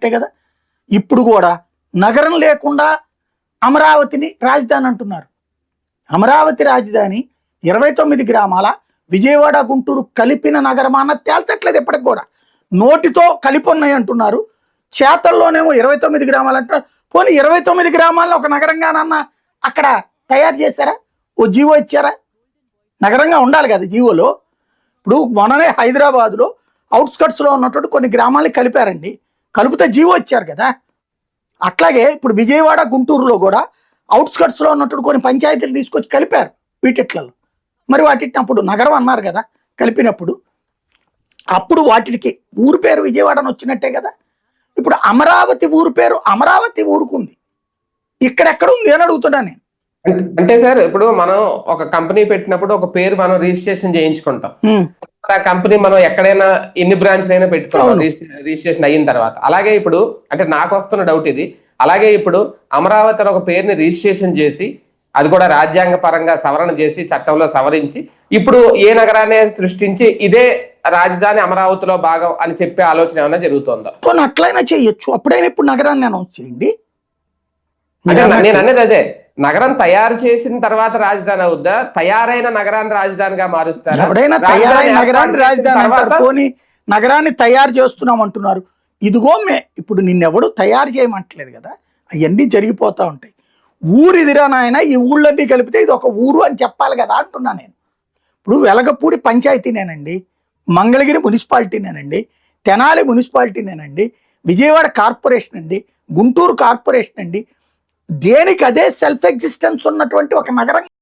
వచ్చినట్టే కదా. ఇప్పుడు కూడా నగరం లేకుండా అమరావతిని రాజధాని అంటున్నారు. అమరావతి రాజధాని 29 గ్రామాల విజయవాడ గుంటూరు కలిపిన నగరం అన్నది తేల్చట్లేదు ఎప్పటికి కూడా. నోటితో కలిపి ఉన్నాయి అంటున్నారు, చేతల్లోనేమో 29 గ్రామాలు అంటున్నారు. పోనీ 29 గ్రామాల్లో ఒక నగరంగానన్నా అక్కడ తయారు చేశారా? ఓ జీవో ఇచ్చారా? నగరంగా ఉండాలి కదా జీవోలో. ఇప్పుడు మొన్ననే హైదరాబాద్లో అవుట్స్కట్స్లో ఉన్నటువంటి కొన్ని గ్రామాలని కలిపారండి, కలిపితే జీవో ఇచ్చారు కదా. అట్లాగే ఇప్పుడు విజయవాడ గుంటూరులో కూడా అవుట్స్కట్స్లో ఉన్నటువంటి కొన్ని పంచాయతీలు తీసుకొచ్చి కలిపారు వీటిట్లలో. మరి వాటిని అప్పుడు నగరం అన్నారు కదా కలిపినప్పుడు. అప్పుడు వాటికి ఊరు పేరు విజయవాడ అని వచ్చినట్టే కదా. ఇప్పుడు అమరావతి ఊరు పేరు అమరావతి ఊరుకుంది, ఇక్కడెక్కడ ఉంది అని అడుగుతున్నా నేను. అంటే సార్ ఇప్పుడు మనం ఒక కంపెనీ పెట్టినప్పుడు ఒక పేరు మనం రిజిస్ట్రేషన్ చేయించుకుంటాం. ఆ కంపెనీ మనం ఎక్కడైనా ఎన్ని బ్రాంచ్లు అయినా పెట్టుకుంటాం రిజిస్ట్రేషన్ అయిన తర్వాత. అలాగే ఇప్పుడు అంటే నాకు వస్తున్న డౌట్ ఇది, అలాగే ఇప్పుడు అమరావతి అని ఒక పేరుని రిజిస్ట్రేషన్ చేసి అది కూడా రాజ్యాంగ పరంగా సవరణ చేసి చట్టంలో సవరించి ఇప్పుడు ఏ నగరాన్ని సృష్టించి ఇదే రాజధాని అమరావతిలో భాగం అని చెప్పే ఆలోచన ఏమైనా జరుగుతుందా? అట్లయినా చేయొచ్చు, అప్పుడైనా ఇప్పుడు నగరాన్ని అనౌన్స్ చేయండి. నేను అనేది అదే, నగరం తయారు చేసిన తర్వాత రాజధాని అవుద్దా, తయారైన నగరాన్ని రాజధానిగా మారుస్తారు? ఎవడైనా తయారైన నగరాన్ని రాజధాని అంటారు, పోనీ నగరాన్ని తయారు చేస్తున్నాం అంటున్నారు. ఇదిగో ఇప్పుడు నిన్నెవడు తయారు చేయమంటలేదు కదా, అవన్నీ జరిగిపోతూ ఉంటాయి. ఊరు ఇదిరా నాయన, ఈ ఊళ్ళన్నీ కలిపితే ఇది ఒక ఊరు అని చెప్పాలి కదా అంటున్నా నేను. ఇప్పుడు వెలగపూడి పంచాయతీనేనండి, మంగళగిరి మున్సిపాలిటీనేనండి, తెనాలి మున్సిపాలిటీనేనండి, విజయవాడ కార్పొరేషన్ అండి, గుంటూరు కార్పొరేషన్ అండి. దేనికి అదే సెల్ఫ్ ఎగ్జిస్టెన్స్ ఉన్నటువంటి ఒక నగరం.